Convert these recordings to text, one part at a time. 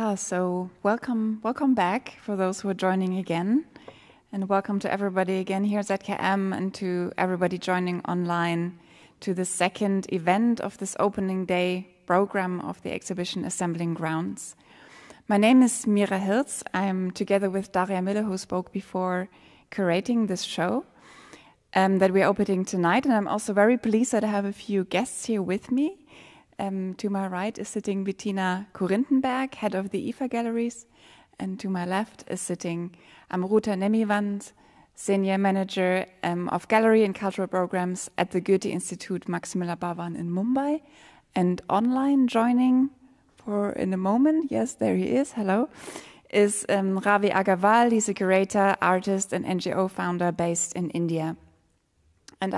Yeah, so welcome back for those who are joining again, and welcome to everybody again here at ZKM and to everybody joining online to the second event of this opening day program of the exhibition Assembling Grounds. My name is Mira Hirz. I'm together with Daria Miller, who spoke before, curating this show that we're opening tonight, and I'm also very pleased that I have a few guests here with me. To my right is sitting Bettina Korintenberg, head of the IFA Galleries, and to my left is sitting Amruta Nemivant, senior manager of gallery and cultural programs at the Goethe Institute Max Miller-Barwan in Mumbai, and online joining for in a moment, yes, there he is, hello, is Ravi Agarwal. He's a curator, artist, and NGO founder based in India. And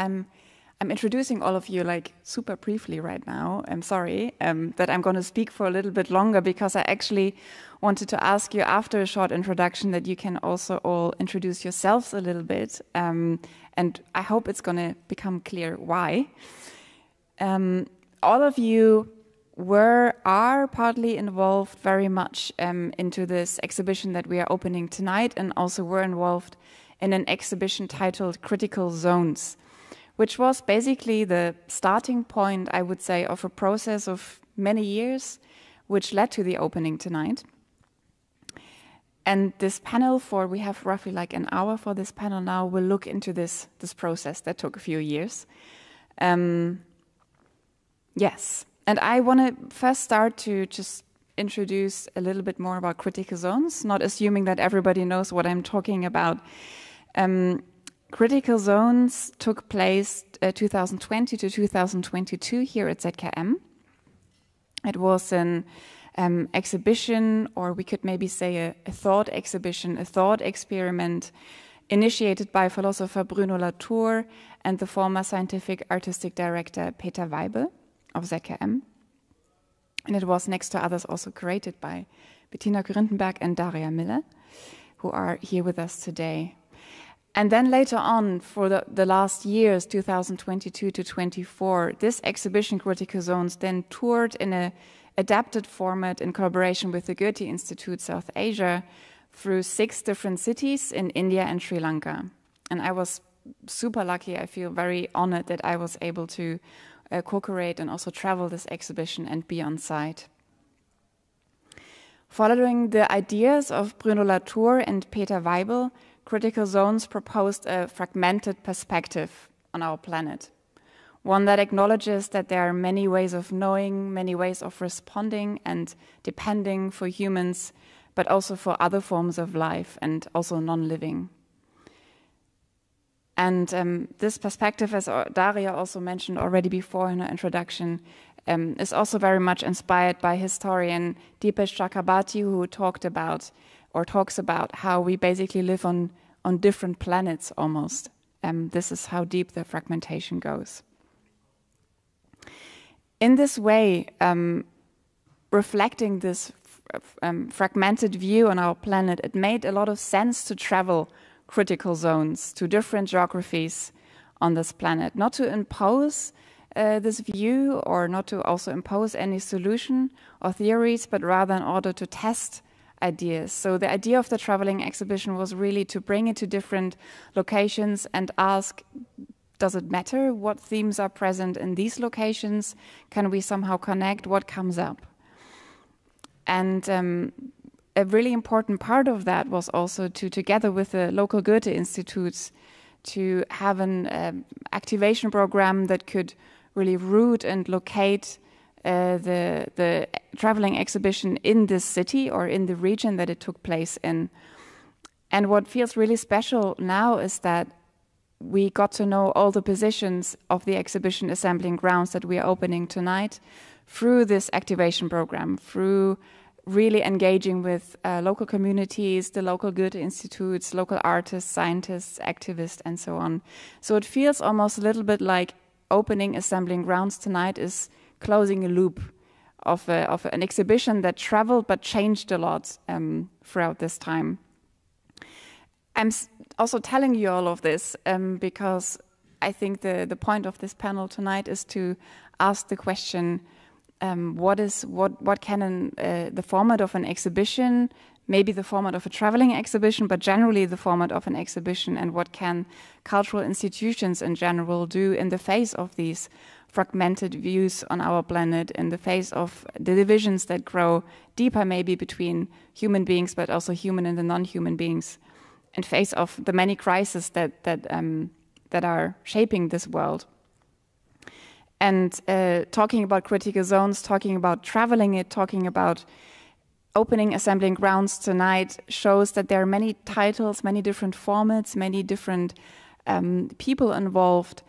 I'm introducing all of you like super briefly right now. I'm sorry that I'm going to speak for a little bit longer because I actually wanted to ask you after a short introduction that you can also all introduce yourselves a little bit. And I hope it's going to become clear why. All of you are partly involved very much into this exhibition that we are opening tonight, and also were involved in an exhibition titled Critical Zones, which was basically the starting point, I would say, of a process of many years, which led to the opening tonight. And this panel we have roughly like an hour for this panel now, will look into this process that took a few years. Yes, and I want to first start to just introduce a little bit more about Critical Zones, not assuming that everybody knows what I'm talking about. Critical Zones took place 2020 to 2022 here at ZKM. It was an exhibition, or we could maybe say a thought exhibition, a thought experiment initiated by philosopher Bruno Latour and the former scientific artistic director Peter Weibel of ZKM. And it was, next to others, also curated by Bettina Korintenberg and Daria Miller, who are here with us today. And then later on, for the last years, 2022 to 24, this exhibition, Critical Zones, then toured in an adapted format in collaboration with the Goethe Institute South Asia through 6 different cities in India and Sri Lanka. And I was super lucky. I feel very honored that I was able to co-curate and also travel this exhibition and be on site. Following the ideas of Bruno Latour and Peter Weibel, Critical Zones proposed a fragmented perspective on our planet, one that acknowledges that there are many ways of knowing, many ways of responding and depending for humans, but also for other forms of life and also non-living. And this perspective, as Daria also mentioned already before in her introduction, is also very much inspired by historian Dipesh Chakrabarty, who talks about how we basically live on different planets almost. This is how deep the fragmentation goes. In this way, reflecting this fragmented view on our planet, it made a lot of sense to travel critical zones to different geographies on this planet, not to impose this view or not to also impose any solution or theories, but rather in order to test ideas. So the idea of the traveling exhibition was really to bring it to different locations and ask, does it matter what themes are present in these locations? Can we somehow connect what comes up? And a really important part of that was also to, together with the local Goethe institutes, to have an activation program that could really root and locate the traveling exhibition in this city or in the region that it took place in. And what feels really special now is that we got to know all the positions of the exhibition Assembling Grounds that we are opening tonight through this activation program, through really engaging with local communities, the local Goethe institutes, local artists, scientists, activists, and so on. So it feels almost a little bit like opening Assembling Grounds tonight is closing a loop of an exhibition that traveled but changed a lot throughout this time. I'm also telling you all of this because I think the point of this panel tonight is to ask the question, what can the format of an exhibition, maybe the format of a traveling exhibition, but generally the format of an exhibition, and what can cultural institutions in general do in the face of these fragmented views on our planet, in the face of the divisions that grow deeper maybe between human beings, but also human and the non-human beings, in face of the many crises that are shaping this world. And talking about critical zones, talking about traveling it, talking about opening assembling grounds tonight shows that there are many titles, many different formats, many different people involved.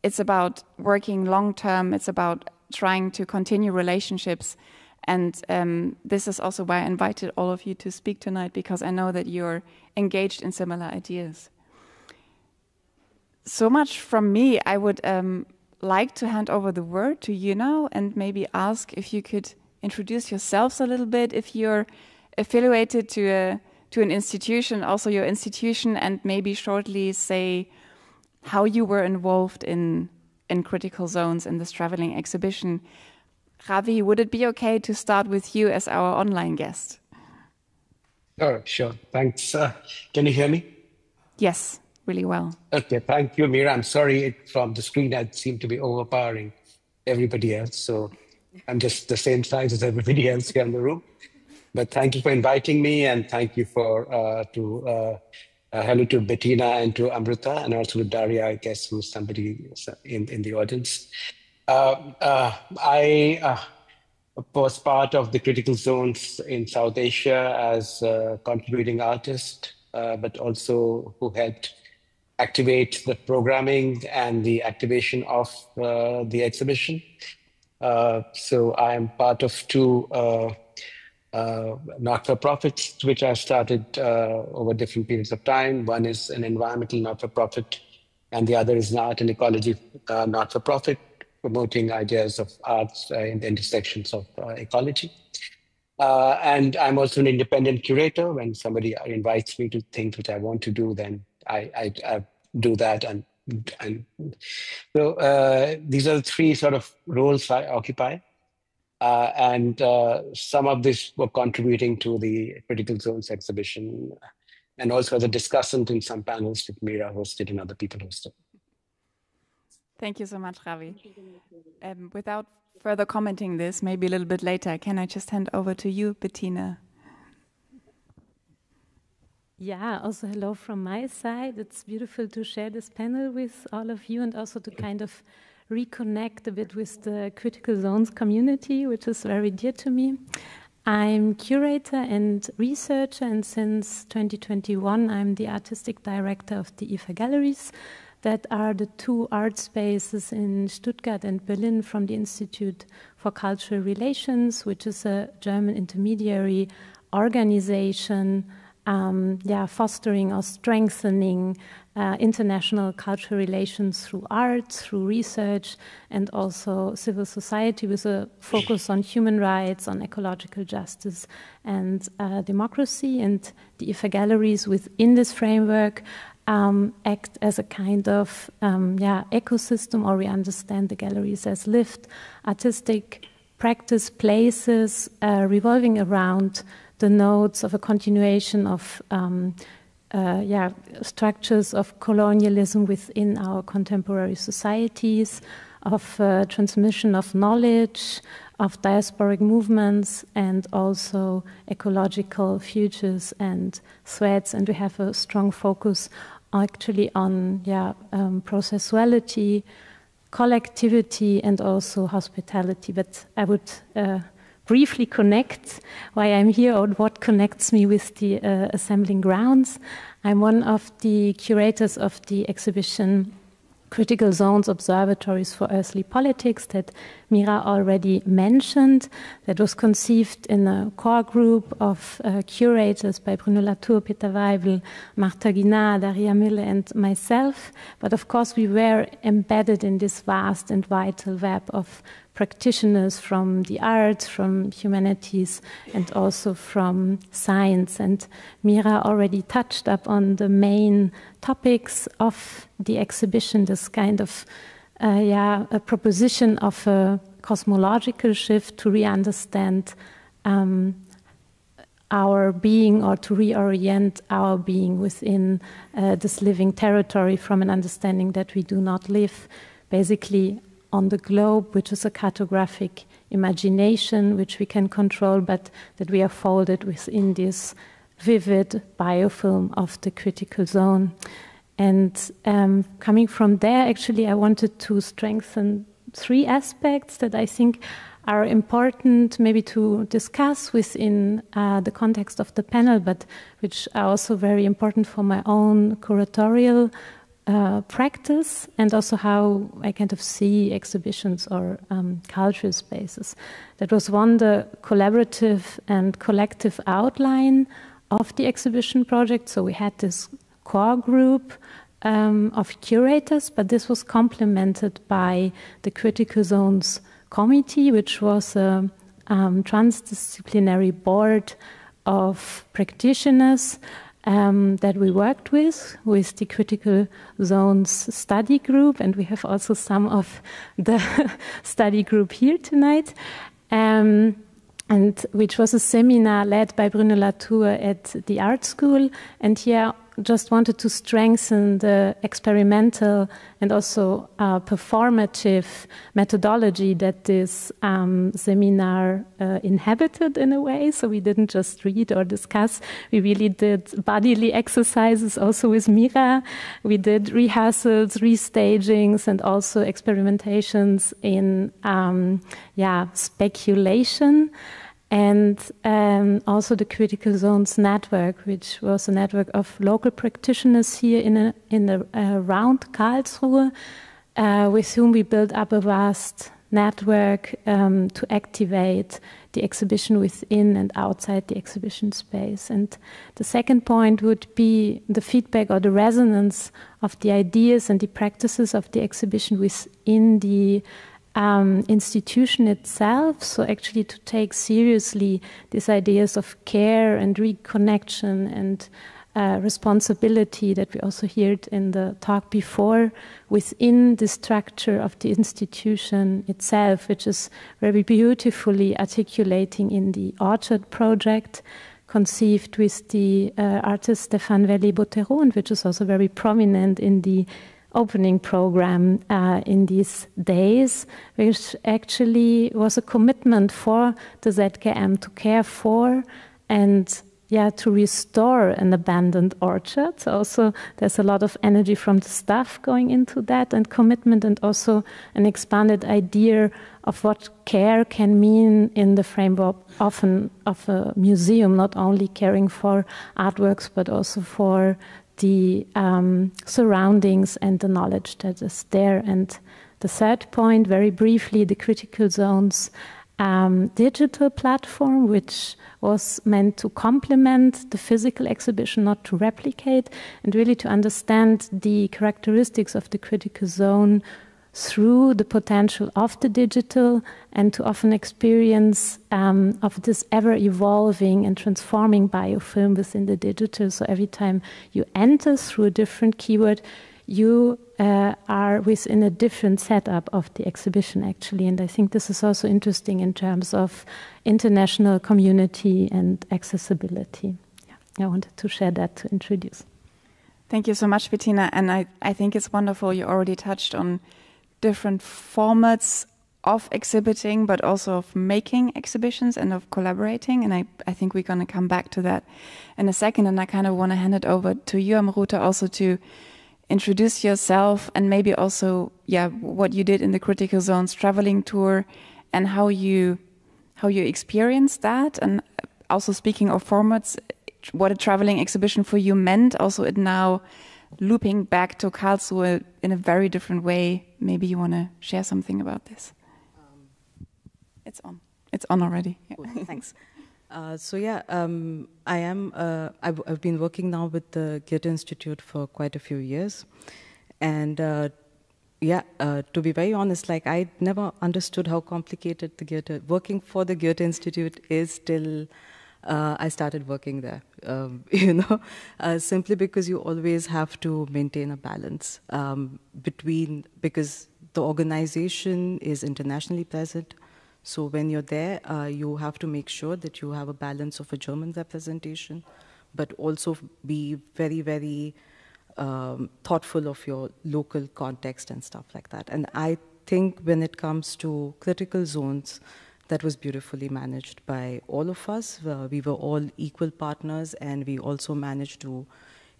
It's about working long term. It's about trying to continue relationships. And this is also why I invited all of you to speak tonight, because I know that you're engaged in similar ideas. So much from me. I would like to hand over the word to you now and maybe ask if you could introduce yourselves a little bit, if you're affiliated to an institution, also your institution, and maybe shortly say how you were involved in Critical Zones in this traveling exhibition. Ravi, would it be okay to start with you as our online guest? Oh, sure. Thanks. Can you hear me? Yes, really well. Okay, thank you, Mira. I'm sorry from the screen I seem to be overpowering everybody else. So I'm just the same size as everybody else here in the room. But thank you for inviting me, and thank you for hello to Bettina and to Amruta, and also to Daria, I guess, who's somebody in the audience. I was part of the Critical Zones in South Asia as a contributing artist, but also who helped activate the programming and the activation of the exhibition. So I'm part of two not-for-profits, which I started over different periods of time. One is an environmental not-for-profit, and the other is an art and ecology not-for-profit, promoting ideas of arts in the intersections of ecology. And I'm also an independent curator. When somebody invites me to things which I want to do, then I do that. And so these are the three sort of roles I occupy. And some of this were contributing to the Critical Zones exhibition, and also as a discussant in some panels that Mira hosted and other people hosted. Thank you so much, Ravi. Without further commenting this, maybe a little bit later, can I just hand over to you, Bettina? Yeah, also hello from my side. It's beautiful to share this panel with all of you, and also to kind of reconnect a bit with the Critical Zones community, which is very dear to me. I'm curator and researcher, and since 2021 I'm the artistic director of the IFA Galleries, that are the two art spaces in Stuttgart and Berlin from the Institute for Cultural Relations, which is a German intermediary organization fostering or strengthening international cultural relations through art, through research, and also civil society, with a focus on human rights, on ecological justice and democracy. And the IFA Galleries within this framework act as a kind of ecosystem, or we understand the galleries as lived artistic practice places revolving around the nodes of a continuation of structures of colonialism within our contemporary societies, of transmission of knowledge, of diasporic movements, and also ecological futures and threats. And we have a strong focus actually on processuality, collectivity, and also hospitality. But I would briefly connect why I'm here, or what connects me with the assembling grounds. I'm one of the curators of the exhibition Critical Zones Observatories for Earthly Politics that Mira already mentioned, that was conceived in a core group of curators by Bruno Latour, Peter Weibel, Marta Guinard, Daria Mille, and myself. But of course we were embedded in this vast and vital web of practitioners from the arts, from humanities, and also from science. And Mira already touched up on the main topics of the exhibition, this kind of a proposition of a cosmological shift to re-understand our being, or to reorient our being within this living territory from an understanding that we do not live basically on the globe, which is a cartographic imagination which we can control, but that we are folded within this vivid biofilm of the critical zone. And coming from there, actually, I wanted to strengthen 3 aspects that I think are important maybe to discuss within the context of the panel, but which are also very important for my own curatorial practice, and also how I kind of see exhibitions or cultural spaces. That was one, the collaborative and collective outline of the exhibition project. So we had this core group of curators, but this was complemented by the Critical Zones Committee, which was a transdisciplinary board of practitioners that we worked with the Critical Zones study group, and we have also some of the study group here tonight, and which was a seminar led by Bruno Latour at the art school. And here just wanted to strengthen the experimental and also performative methodology that this seminar inhabited in a way. So we didn't just read or discuss, we really did bodily exercises also with Mira. We did rehearsals, restagings, and also experimentations in speculation. And also the Critical Zones Network, which was a network of local practitioners here around Karlsruhe, with whom we built up a vast network to activate the exhibition within and outside the exhibition space. And the second point would be the feedback or the resonance of the ideas and the practices of the exhibition within the institution itself. So actually to take seriously these ideas of care and reconnection and responsibility that we also heard in the talk before within the structure of the institution itself, which is very beautifully articulating in the Orchard project, conceived with the artist Stéphane Velli-Bottero, and which is also very prominent in the opening program in these days, which actually was a commitment for the ZKM to care for and to restore an abandoned orchard. So also there's a lot of energy from the staff going into that, and commitment, and also an expanded idea of what care can mean in the framework often of a museum, not only caring for artworks but also for the surroundings and the knowledge that is there. And the third point, very briefly, the Critical Zones digital platform, which was meant to complement the physical exhibition, not to replicate, and really to understand the characteristics of the critical zone through the potential of the digital, and to often experience of this ever-evolving and transforming biofilm within the digital. So every time you enter through a different keyword, you are within a different setup of the exhibition, actually. And I think this is also interesting in terms of international community and accessibility. Yeah, I wanted to share that to introduce. Thank you so much, Bettina. And I think it's wonderful you already touched on different formats of exhibiting, but also of making exhibitions and of collaborating. And I think we're going to come back to that in a second. And I kind of want to hand it over to you, Amruta, also to introduce yourself and maybe also, what you did in the Critical Zones traveling tour and how you experienced that. And also, speaking of formats, what a traveling exhibition for you meant. Also, it now looping back to Karlsruhe in a very different way. Maybe you want to share something about this. It's on. It's on already. Yeah. Cool, thanks. I've been working now with the Goethe Institute for quite a few years. And to be very honest, I never understood how complicated working for the Goethe Institute is till I started working there, simply because you always have to maintain a balance because the organization is internationally present. So when you're there, you have to make sure that you have a balance of a German representation, but also be very, very thoughtful of your local context and stuff like that. And I think when it comes to critical zones, that was beautifully managed by all of us. We were all equal partners, and we also managed to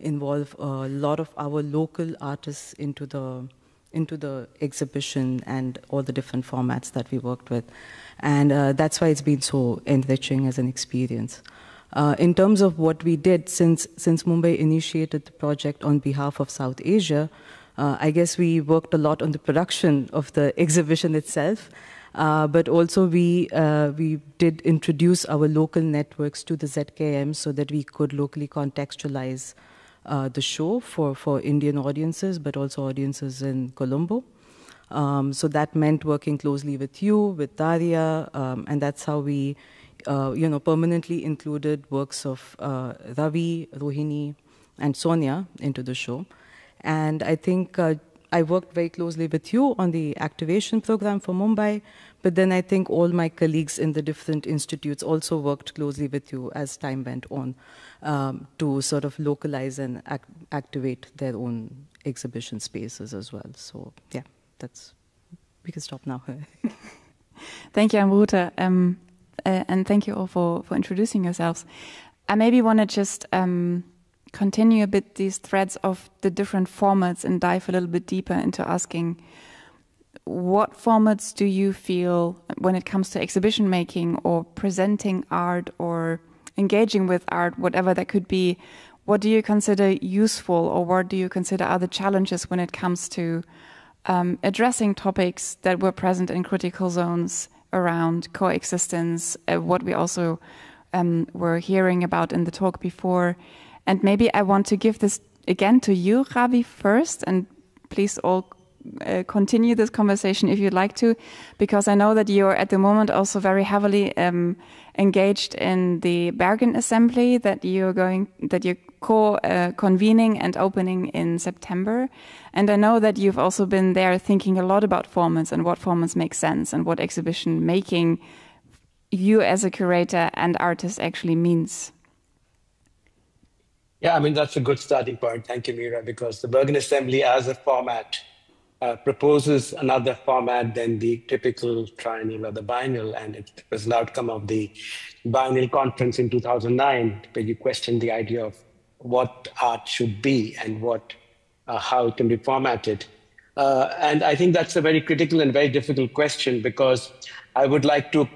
involve a lot of our local artists into the exhibition and all the different formats that we worked with. And that's why it's been so enriching as an experience. In terms of what we did, since Mumbai initiated the project on behalf of South Asia, I guess we worked a lot on the production of the exhibition itself, but also we did introduce our local networks to the ZKM so that we could locally contextualize the show for Indian audiences, but also audiences in Colombo. So that meant working closely with you, with Daria, and that's how we permanently included works of Ravi, Rohini, and Sonia into the show. And I think I worked very closely with you on the activation program for Mumbai, but then I think all my colleagues in the different institutes also worked closely with you as time went on to sort of localize and activate their own exhibition spaces as well. So yeah, we can stop now. Thank you, Amruta. And thank you all for introducing yourselves. I maybe want to just continue a bit these threads of the different formats and dive a little bit deeper into asking, what formats do you feel when it comes to exhibition making or presenting art or engaging with art, whatever that could be, what do you consider useful, or what do you consider are the challenges when it comes to addressing topics that were present in critical zones around coexistence, what we also were hearing about in the talk before. And maybe I want to give this again to you, Ravi, first, and please all continue this conversation if you'd like to, because I know that you're at the moment also very heavily engaged in the Bergen Assembly that you're convening and opening in September. And I know that you've also been there thinking a lot about formats and what formats make sense and what exhibition making you as a curator and artist actually means. Yeah, I mean, that's a good starting point. Thank you, Mira, because the Bergen Assembly as a format proposes another format than the typical triennial or the biennial, and it was an outcome of the biennial conference in 2009, where you questioned the idea of what art should be and how it can be formatted. And I think that's a very critical and very difficult question, because I would like to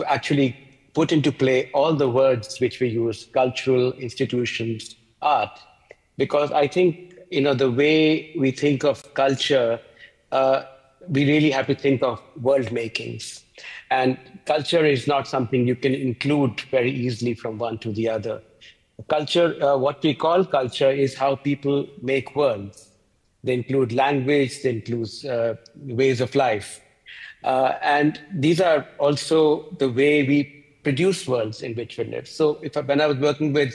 actually put into play all the words which we use: cultural, institutions, art, because I think, the way we think of culture, we really have to think of world makings. And culture is not something you can include very easily from one to the other. Culture, what we call culture, is how people make worlds. They include language, they include ways of life. And these are also the way we produce worlds in which we live. So when I was working with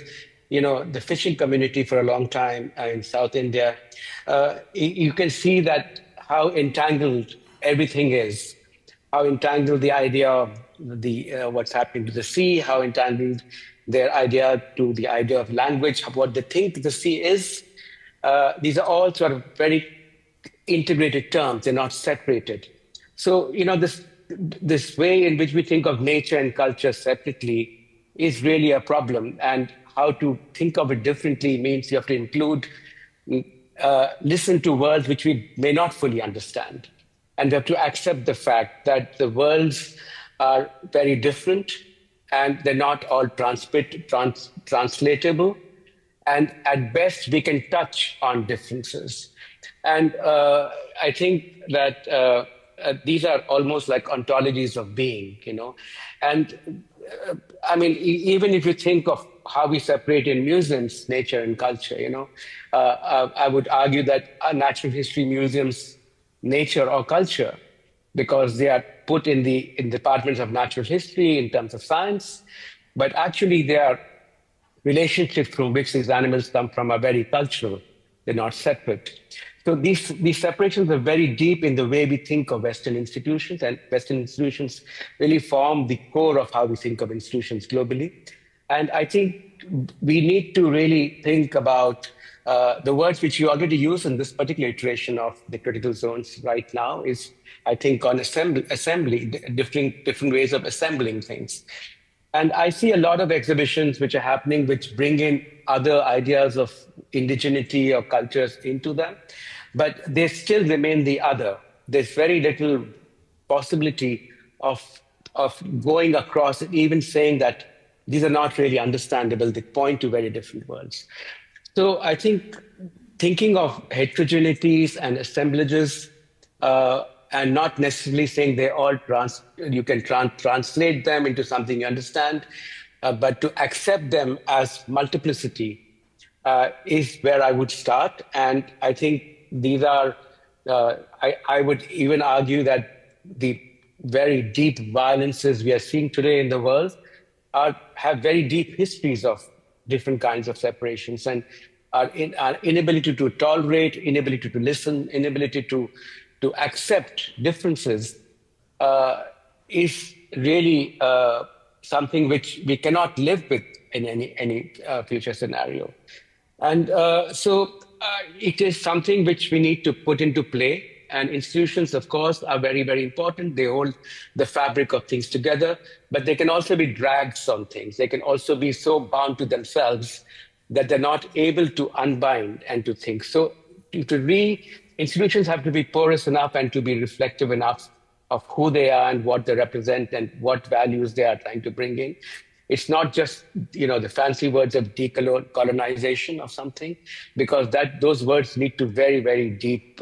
the fishing community for a long time in South India, you can see that how entangled everything is, how entangled the idea of what's happening to the sea, how entangled their idea to the idea of language, what they think the sea is. These are all sort of very integrated terms. They're not separated. So, this way in which we think of nature and culture separately is really a problem. And how to think of it differently means you have to include, listen to worlds which we may not fully understand. And we have to accept the fact that the worlds are very different and they're not all translatable. And at best, we can touch on differences. And I think that these are almost like ontologies of being, And I mean, even if you think of how we separate in museums, nature and culture, I would argue that natural history museums, nature or culture, because they are put in departments of natural history in terms of science, but actually they are relationships from which these animals come from are very cultural. They're not separate. So these separations are very deep in the way we think of Western institutions, and Western institutions really form the core of how we think of institutions globally. And I think we need to really think about the words which you already use in this particular iteration of the critical zones right now is, I think, on assembly, different ways of assembling things. And I see a lot of exhibitions which are happening, which bring in other ideas of indigeneity or cultures into them, but they still remain the other. There's very little possibility of going across and even saying that these are not really understandable. They point to very different worlds. So I think thinking of heterogeneities and assemblages and not necessarily saying they all you can translate them into something you understand, but to accept them as multiplicity is where I would start. And I think these are, I would even argue that the very deep violences we are seeing today in the world have very deep histories of different kinds of separations, and our inability to tolerate, inability to listen, inability to accept differences is really something which we cannot live with in any future scenario. And so it is something which we need to put into play. And institutions, of course, are very, very important. They hold the fabric of things together, but they can also be drags on things. They can also be so bound to themselves that they're not able to unbind and to think. So institutions have to be porous enough and to be reflective enough of who they are and what they represent and what values they are trying to bring in. It's not just, the fancy words of decolonization of something, because those words need to very, very deep,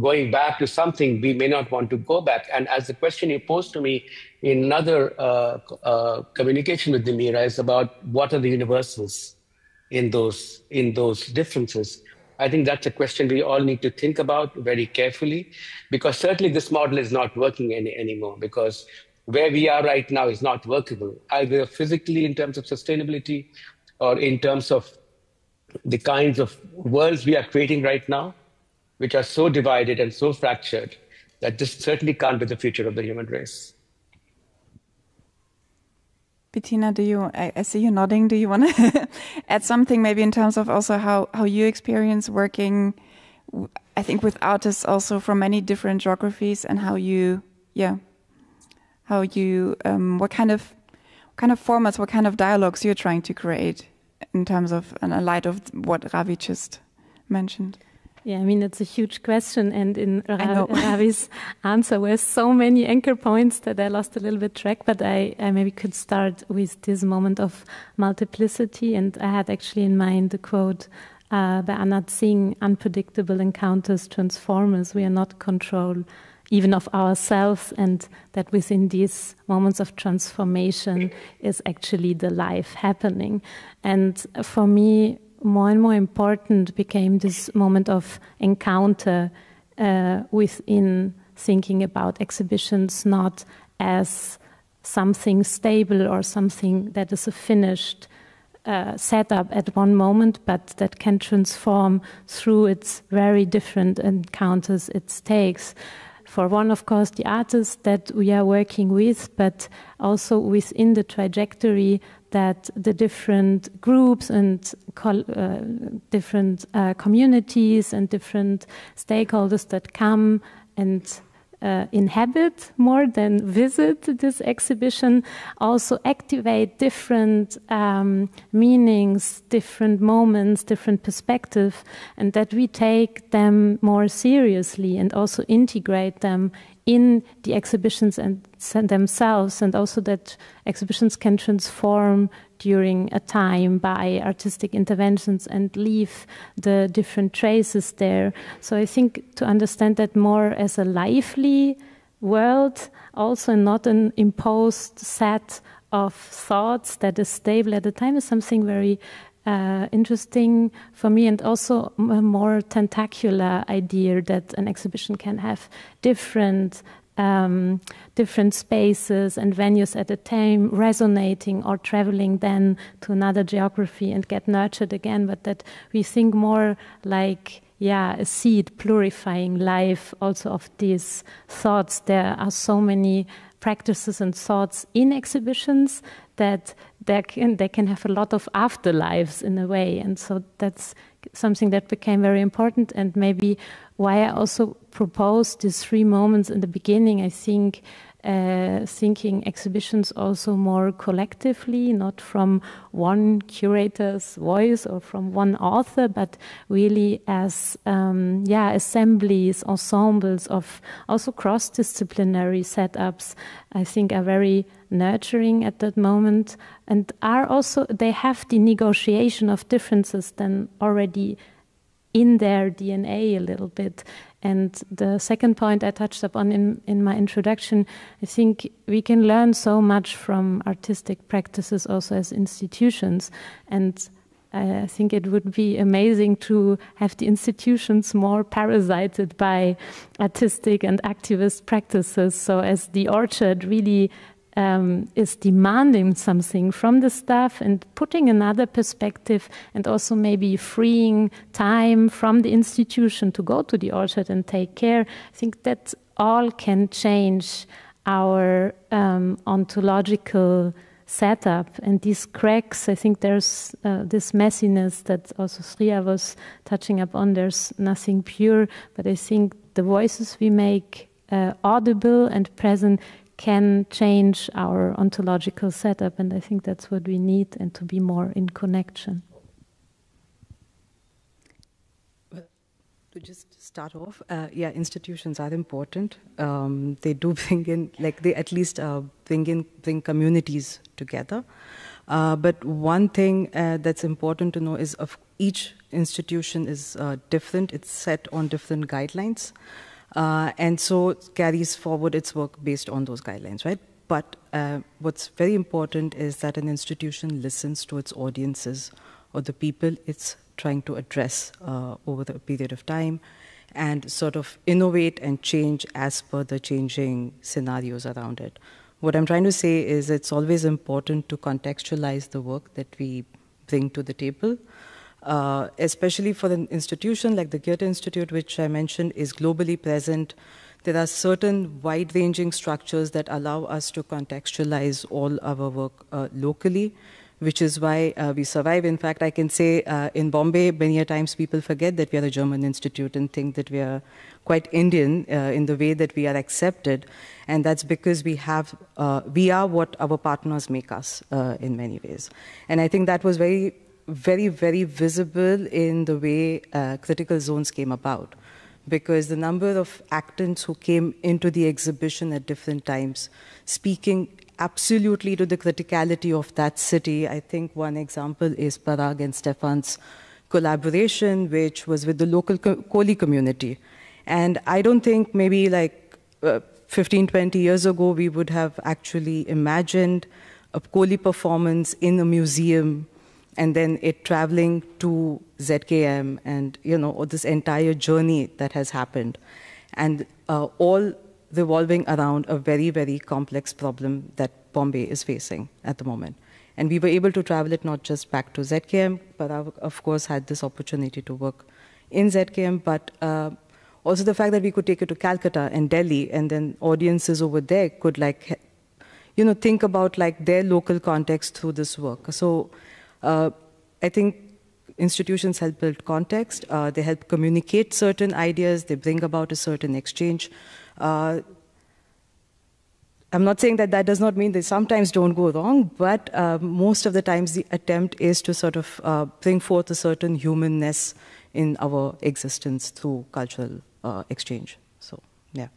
going back to something we may not want to go back. And as the question you posed to me in another communication with Nimira is about what are the universals in those differences. I think that's a question we all need to think about very carefully, because certainly this model is not working anymore, because where we are right now is not workable, either physically in terms of sustainability or in terms of the kinds of worlds we are creating right now, which are so divided and so fractured that this certainly can't be the future of the human race. Bettina, I see you nodding. Do you want to add something maybe in terms of also how you experience working, I think, with artists also from many different geographies, and what kind of formats, what kind of dialogues you're trying to create in terms of, in light of what Ravi just mentioned? Yeah, I mean, it's a huge question, and in Ravi's answer were so many anchor points that I lost a little bit track, but I maybe could start with this moment of multiplicity, and I had actually in mind the quote by Anat Singh, "Unpredictable encounters transform us. We are not control even of ourselves," and that within these moments of transformation is actually the life happening. And for me, more and more important became this moment of encounter within thinking about exhibitions not as something stable or something that is a finished setup at one moment, but that can transform through its very different encounters it takes. For one, of course, the artists that we are working with, but also within the trajectory that the different groups and different communities and different stakeholders that come and inhabit more than visit this exhibition also activate different meanings, different moments, different perspectives, and that we take them more seriously and also integrate them in the exhibitions and themselves, and also that exhibitions can transform during a time by artistic interventions and leave the different traces there. So I think to understand that more as a lively world, also not an imposed set of thoughts that is stable at the time, is something very interesting for me, and also a more tentacular idea that an exhibition can have different spaces and venues at a time, resonating or traveling then to another geography and get nurtured again, but that we think more like a seed purifying life also of these thoughts. There are so many practices and thoughts in exhibitions that they can have a lot of afterlives in a way. And so that's something that became very important, and maybe why I also proposed these 3 moments in the beginning. I think thinking exhibitions also more collectively, not from one curator's voice or from one author, but really as assemblies, ensembles of also cross-disciplinary setups, I think are very nurturing at that moment, and are also, they have the negotiation of differences then already in their DNA a little bit. And the second point I touched upon in my introduction, I think we can learn so much from artistic practices also as institutions. And I think it would be amazing to have the institutions more parasited by artistic and activist practices. So as the orchard really is demanding something from the staff and putting another perspective, and also maybe freeing time from the institution to go to the orchard and take care. I think that all can change our ontological setup. And these cracks, I think there's this messiness that also Sriya was touching upon. There's nothing pure, but I think the voices we make audible and present can change our ontological setup, and I think that's what we need, and to be more in connection. Well, to just start off, institutions are important. They do bring in, they at least bring communities together. But one thing that's important to know is of each institution is different. It's set on different guidelines. And so it carries forward its work based on those guidelines, right? But what's very important is that an institution listens to its audiences or the people it's trying to address over the period of time, and sort of innovate and change as per the changing scenarios around it. What I'm trying to say is it's always important to contextualize the work that we bring to the table. Especially for an institution like the Goethe Institute, which I mentioned, is globally present. There are certain wide-ranging structures that allow us to contextualize all our work locally, which is why we survive. In fact, I can say in Bombay, many a times people forget that we are a German institute and think that we are quite Indian in the way that we are accepted. And that's because we are what our partners make us in many ways. And I think that was very, very visible in the way Critical Zones came about, because the number of actants who came into the exhibition at different times, speaking absolutely to the criticality of that city. I think one example is Parag and Stefan's collaboration, which was with the local Koli community. And I don't think maybe 15, 20 years ago, we would have actually imagined a Koli performance in a museum, and then it traveling to ZKM, and this entire journey that has happened, and all revolving around a very, very complex problem that Bombay is facing at the moment. And we were able to travel it not just back to ZKM, but I, of course, had this opportunity to work in ZKM, but also the fact that we could take it to Calcutta and Delhi, and then audiences over there could think about their local context through this work. So I think institutions help build context, they help communicate certain ideas, they bring about a certain exchange. I'm not saying that does not mean they sometimes don't go wrong, but most of the times the attempt is to sort of bring forth a certain humanness in our existence through cultural exchange. So, yeah.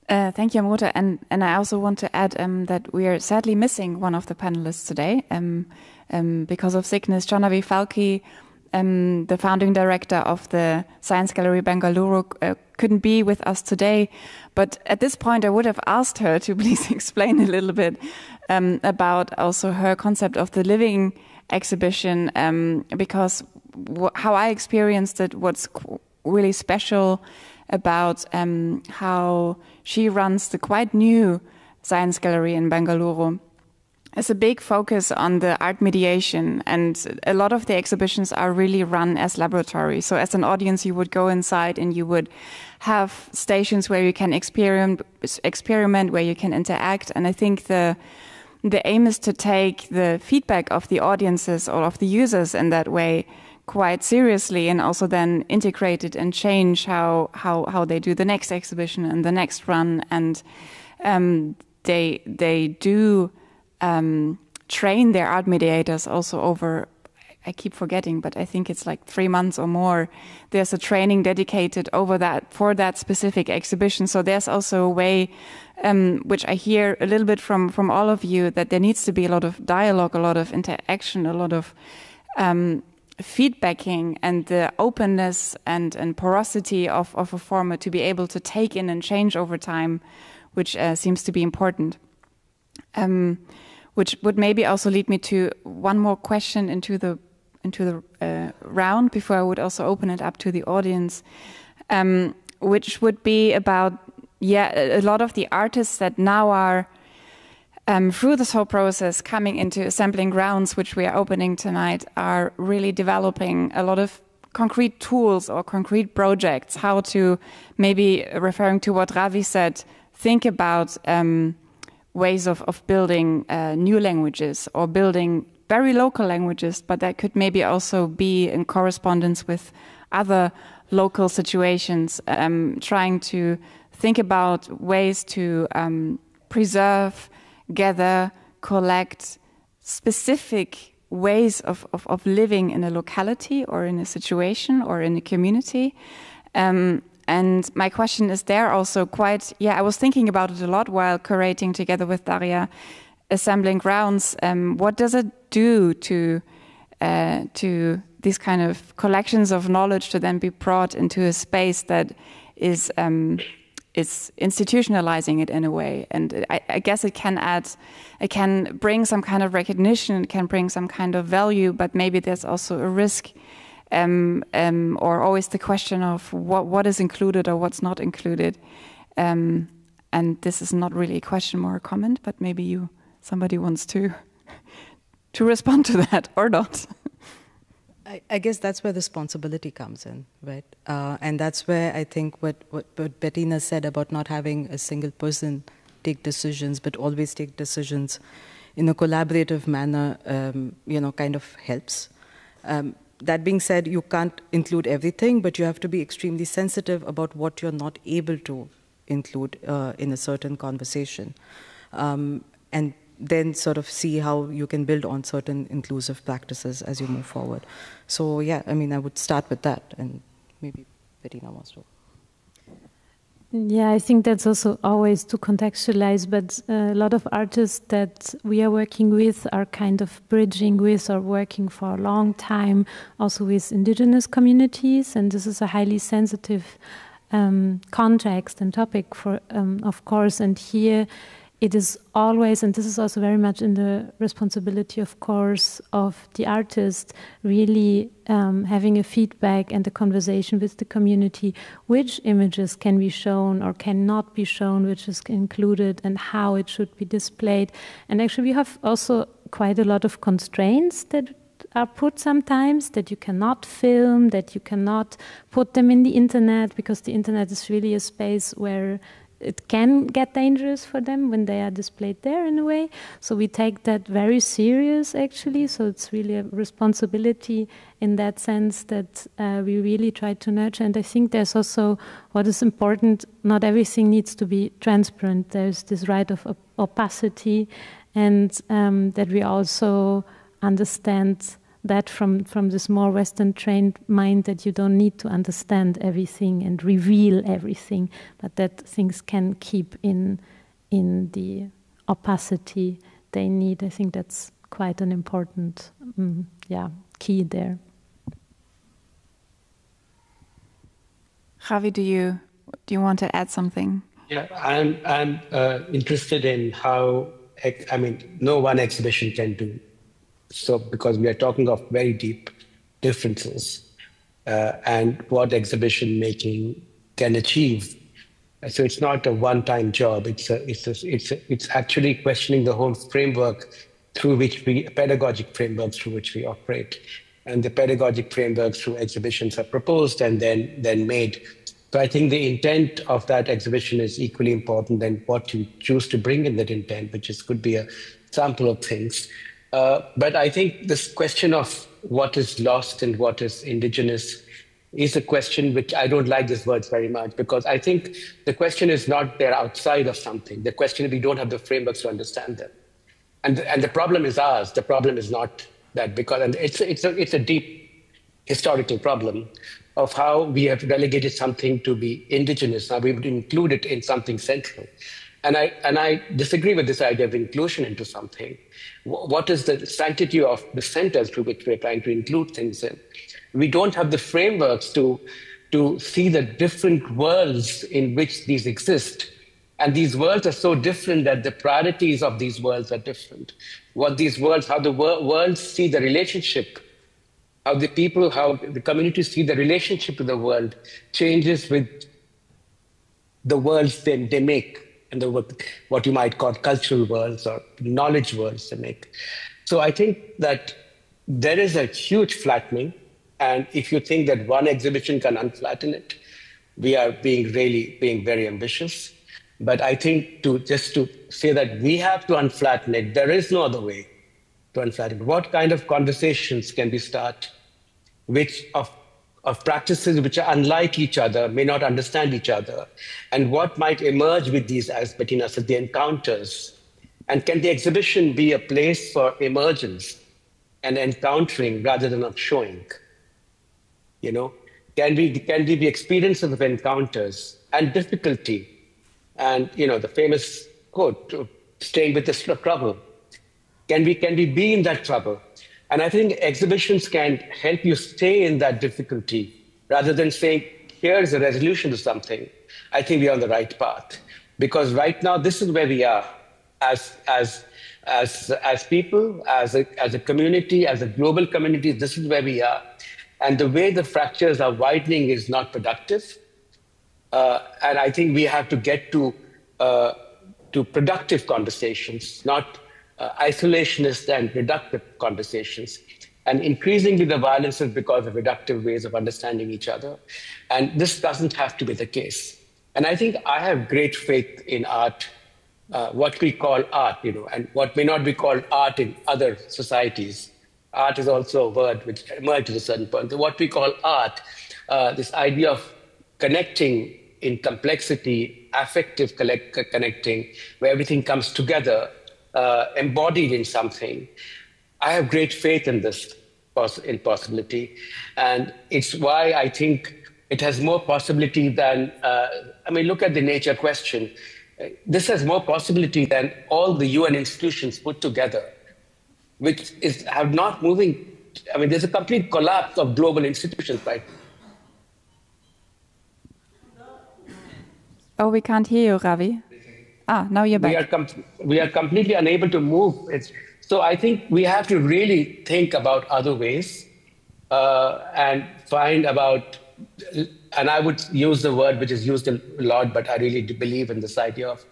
Thank you, Amruta. And I also want to add that we are sadly missing one of the panelists today because of sickness. Jahnavi Phalkey, the founding director of the Science Gallery Bengaluru, couldn't be with us today. But at this point, I would have asked her to please explain a little bit about also her concept of the living exhibition, because how I experienced it, what's really special about how she runs the quite new Science Gallery in Bengaluru There's a big focus on the art mediation, and a lot of the exhibitions are really run as laboratories. So as an audience, you would go inside and you would have stations where you can experiment, where you can interact. And I think the aim is to take the feedback of the audiences or of the users in that way quite seriously, and also then integrate it and change how they do the next exhibition and the next run. And they do train their art mediators also over, I keep forgetting, but I think it's like 3 months or more. There's a training dedicated over that for that specific exhibition. So there's also a way, which I hear a little bit from all of you, that there needs to be a lot of dialogue, a lot of interaction, a lot of feedbacking, and the openness and porosity of a format to be able to take in and change over time, which seems to be important. Which would maybe also lead me to one more question into the round before I would also open it up to the audience, which would be about a lot of the artists that now are through this whole process coming into assembling grounds, which we are opening tonight, are really developing a lot of concrete tools or concrete projects, how to, maybe referring to what Ravi said, think about ways of building new languages or building very local languages, but that could maybe also be in correspondence with other local situations, trying to think about ways to preserve, gather, collect specific ways of living in a locality or in a situation or in a community. And my question is there also quite, I was thinking about it a lot while curating together with Daria, assembling grounds. What does it do to these kind of collections of knowledge to then be brought into a space that is institutionalizing it in a way? And I guess it can bring some kind of recognition, it can bring some kind of value, but maybe there's also a risk, or always the question of what is included or what's not included. And this is not really a question, more a comment, but maybe somebody wants to respond to that or not. I guess that's where the responsibility comes in, right? And that's where I think what Bettina said about not having a single person take decisions, but always take decisions in a collaborative manner, kind of helps. That being said, you can't include everything, but you have to be extremely sensitive about what you're not able to include in a certain conversation. And then sort of see how you can build on certain inclusive practices as you move forward. So I would start with that, and maybe Bettina wants to. Yeah, I think that's also always to contextualize, but a lot of artists that we are working with are kind of bridging with or working for a long time also with indigenous communities, and this is a highly sensitive context and topic for, of course, and here it is always, and this is also very much in the responsibility, of course, of the artist, really having a feedback and a conversation with the community, which images can be shown or cannot be shown, which is included, and how it should be displayed. And actually we have also quite a lot of constraints that are put sometimes, that you cannot film, that you cannot put them in the internet, because the internet is really a space where it can get dangerous for them when they are displayed there in a way. So we take that very serious, actually. So it's really a responsibility in that sense that we really try to nurture. And I think there's also what is important, not everything needs to be transparent. There's this right of opacity, and that we also understand that from this more Western trained mind, that you don't need to understand everything and reveal everything, but that things can keep in the opacity they need. I think that's quite an important key there. Ravi, do you want to add something? Yeah, I'm interested in how, no one exhibition can do so, because we are talking of very deep differences and what exhibition making can achieve. So it's not a one-time job. It's actually questioning the whole framework pedagogic frameworks through which we operate. And the pedagogic frameworks through exhibitions are proposed and then made. So I think the intent of that exhibition is equally important than what you choose to bring in that intent, which could be a sample of things. But I think this question of what is lost and what is indigenous is a question which I don't like these words very much, because I think the question is not they're outside of something. The question is we don't have the frameworks to understand them. And the problem is ours. The problem is not that, because and it's a deep historical problem of how we have relegated something to be indigenous. Now we would include it in something central. And I disagree with this idea of inclusion into something. What is the sanctity of the centers through which we're trying to include things in? We don't have the frameworks to see the different worlds in which these exist. And these worlds are so different that the priorities of these worlds are different. How the worlds see the relationship, how the communities see the relationship to the world changes with the worlds they make, and what you might call cultural worlds or knowledge worlds they make. So I think that there is a huge flattening. And if you think that one exhibition can unflatten it, we are being very ambitious. But I think to say that we have to unflatten it, there is no other way to unflatten it. What kind of conversations can we start of practices which are unlike each other, may not understand each other, and what might emerge with these, as Bettina said, the encounters? And can the exhibition be a place for emergence and encountering rather than of showing? You know, can we be experiences of encounters and difficulty? And, you know, the famous quote, staying with the trouble. Can we be in that trouble? And I think exhibitions can help you stay in that difficulty rather than saying, here's a resolution to something. I think we're on the right path. Because right now, this is where we are as people, as a community, as a global community, this is where we are. And the way the fractures are widening is not productive. And I think we have to get to productive conversations, not isolationist and reductive conversations. And increasingly, the violence is because of reductive ways of understanding each other. And this doesn't have to be the case. And I think I have great faith in art, what we call art, you know, and what may not be called art in other societies. Art is also a word which emerged at a certain point. So what we call art, this idea of connecting in complexity, affective connecting, where everything comes together, embodied in something. I have great faith in this possibility. And it's why I think it has more possibility than, look at the nature question. This has more possibility than all the UN institutions put together, which are not moving. I mean, there's a complete collapse of global institutions, right? Oh, we can't hear you, Ravi. Now you're back. We are completely unable to move. So I think we have to really think about other ways and find about, and I would use the word which is used a lot, but I really believe in this idea of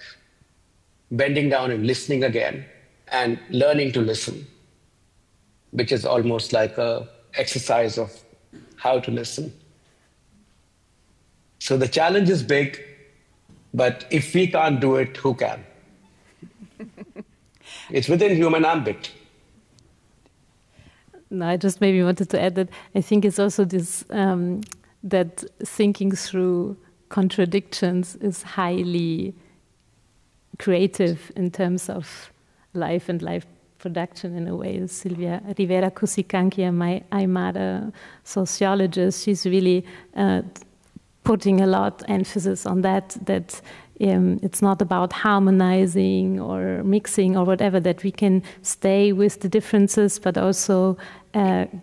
bending down and listening again and learning to listen, which is almost like an exercise of how to listen. So the challenge is big, but if we can't do it, who can? It's within human ambit. No, I just maybe wanted to add that I think it's also this, that thinking through contradictions is highly creative in terms of life and life production in a way. Silvia Rivera Cusicanquia, my Aymara sociologist, she's really putting a lot of emphasis on that it's not about harmonizing or mixing or whatever, that we can stay with the differences, but also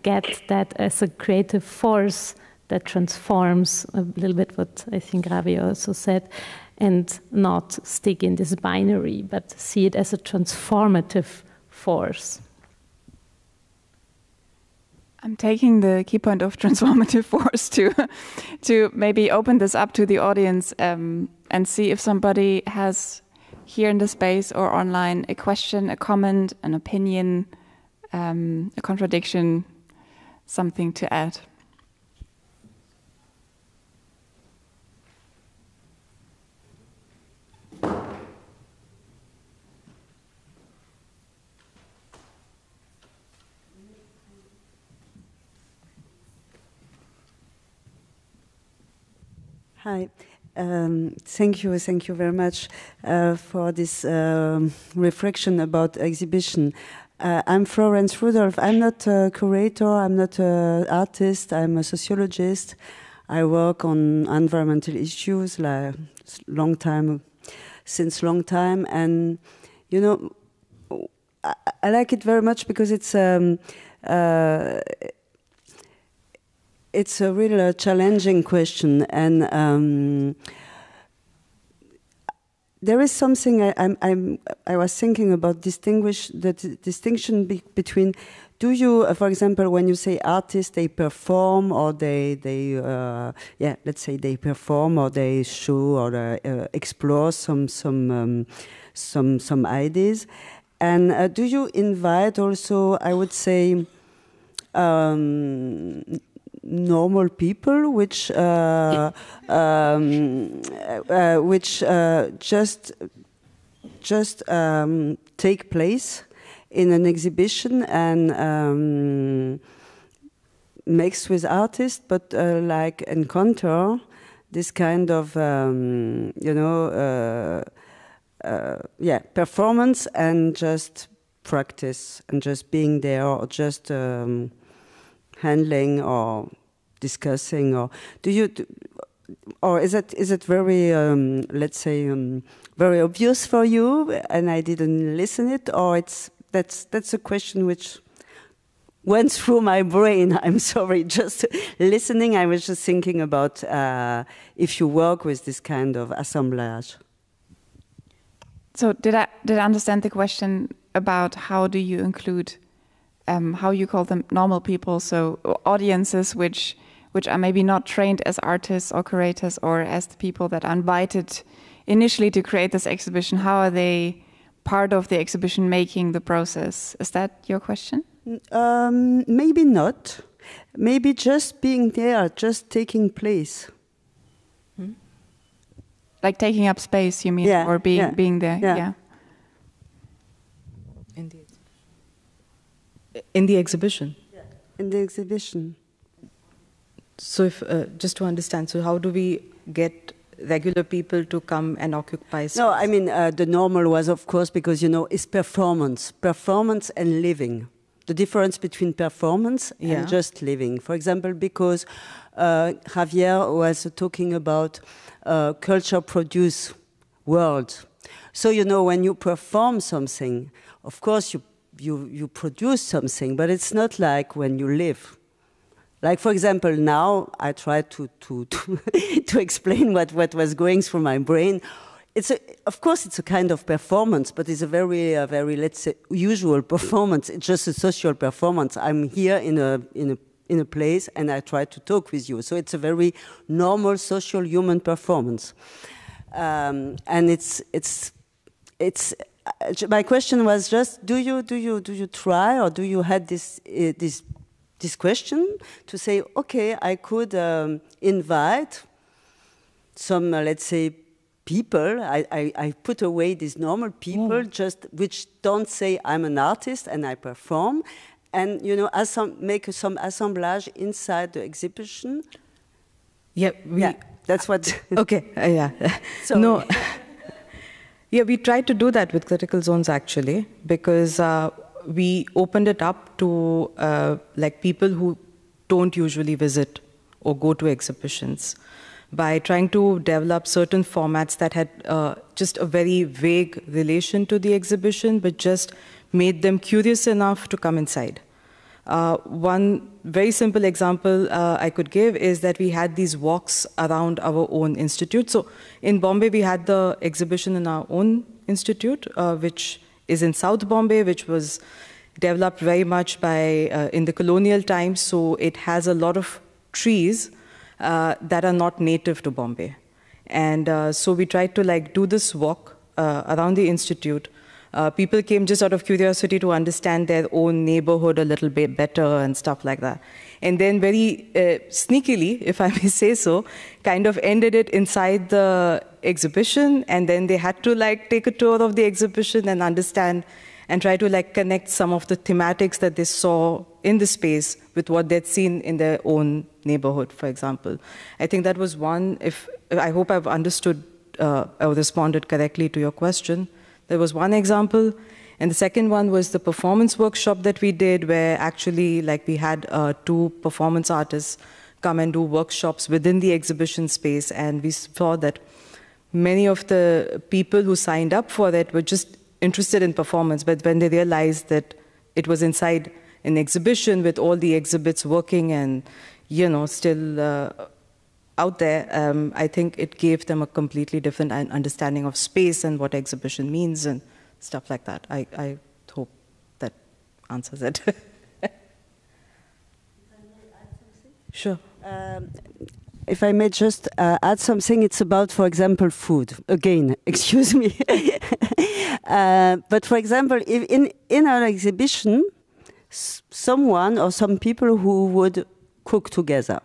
get that as a creative force that transforms, a little bit what I think Ravi also said, and not stick in this binary, but see it as a transformative force. I'm taking the key point of transformative force to maybe open this up to the audience and see if somebody has here in the space or online, a question, a comment, an opinion, a contradiction, something to add. Hi. Thank you very much for this reflection about exhibition. I'm Florence Rudolph. I'm not a curator, I'm not an artist, I'm a sociologist. I work on environmental issues since long time, and you know, I like it very much because it's a real challenging question, and there is something I was thinking about the distinction between. Do you, for example, when you say artists, they perform or let's say they perform or they show or explore some ideas, and do you invite also? I would say. Normal people, which just take place in an exhibition and mix with artists, but like encounter this kind of performance and just practice and just being there or just. Handling or discussing, or is it very let's say very obvious for you and I didn't listen it, or that's a question which went through my brain. I'm sorry, just listening. I was just thinking about if you work with this kind of assemblage. So did I understand the question about how do you include? How you call them normal people, so audiences which are maybe not trained as artists or curators or as the people that are invited initially to create this exhibition. How are they part of the exhibition making the process? Is that your question? Maybe not. Maybe just being there, just taking place. Like taking up space, you mean, or being there? Yeah. In the exhibition? Yeah. In the exhibition. So if, just to understand, so how do we get regular people to come and occupy space? No, I mean, the normal was, of course, because, it's performance and living. The difference between performance and just living. For example, because Javier was talking about culture produce world. So, when you perform something, of course, you produce something, but it's not like when you live. Like, for example, now I try to explain what was going through my brain. Of course, it's a kind of performance, but it's a very, let's say, usual performance. It's just a social performance. I'm here in a place, and I try to talk with you. So it's a very normal, social, human performance. And it's. My question was just: do you try, or do you had this question to say, okay, I could invite some, let's say, people. I put away these normal people, just which don't say I'm an artist and I perform, and make some assemblage inside the exhibition. Yeah, that's what. Okay, yeah. So, no. Yeah, we tried to do that with Critical Zones, actually, because we opened it up to like people who don't usually visit or go to exhibitions by trying to develop certain formats that had just a very vague relation to the exhibition, but just made them curious enough to come inside. One very simple example I could give is that we had these walks around our own institute. So in Bombay, we had the exhibition in our own institute, which is in South Bombay, which was developed very much in the colonial times. So it has a lot of trees that are not native to Bombay. And so we tried to do this walk around the institute. People came just out of curiosity to understand their own neighborhood a little bit better and stuff like that. And then very sneakily, if I may say so, kind of ended it inside the exhibition, and then they had to like take a tour of the exhibition and understand and try to like connect some of the thematics that they saw in the space with what they'd seen in their own neighborhood, for example. I think that was one, I hope I've understood or responded correctly to your question. There was one example. And the second one was the performance workshop that we did, where actually like we had 2 performance artists come and do workshops within the exhibition space. And we saw that many of the people who signed up for it were just interested in performance, but when they realized that it was inside an exhibition with all the exhibits working and, you know, still out there, I think it gave them a completely different understanding of space and what exhibition means and stuff like that. I hope that answers it. Sure. If I may just add something, it's about, for example, food. Again, excuse me. But for example, if in our exhibition, someone or some people who would cook together.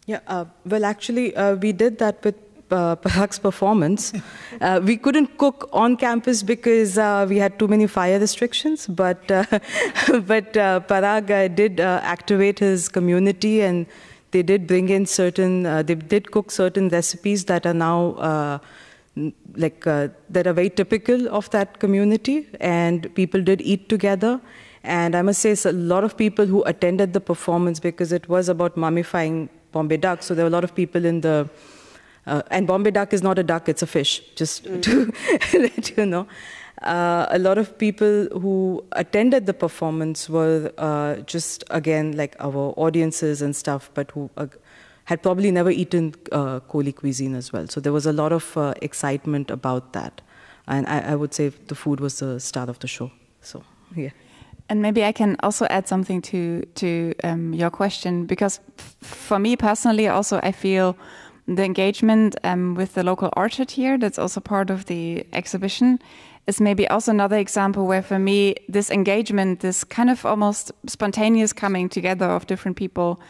Yeah, well, actually, we did that with Parag's performance. We couldn't cook on campus because we had too many fire restrictions, but Parag did activate his community, and they did bring in certain, they did cook certain recipes that are now that are very typical of that community, and people did eat together. And I must say, it's a lot of people who attended the performance because it was about mummifying Bombay duck. So there were a lot of people in the, and Bombay duck is not a duck, it's a fish, just to let you know. A lot of people who attended the performance were just, again, like our audiences and stuff, but who had probably never eaten Koli cuisine as well. So there was a lot of excitement about that. And I would say the food was the start of the show. So, yeah. And maybe I can also add something to your question, because for me personally, also I feel the engagement with the local orchard here, that's also part of the exhibition, is maybe also another example where for me this engagement, this kind of almost spontaneous coming together of different people,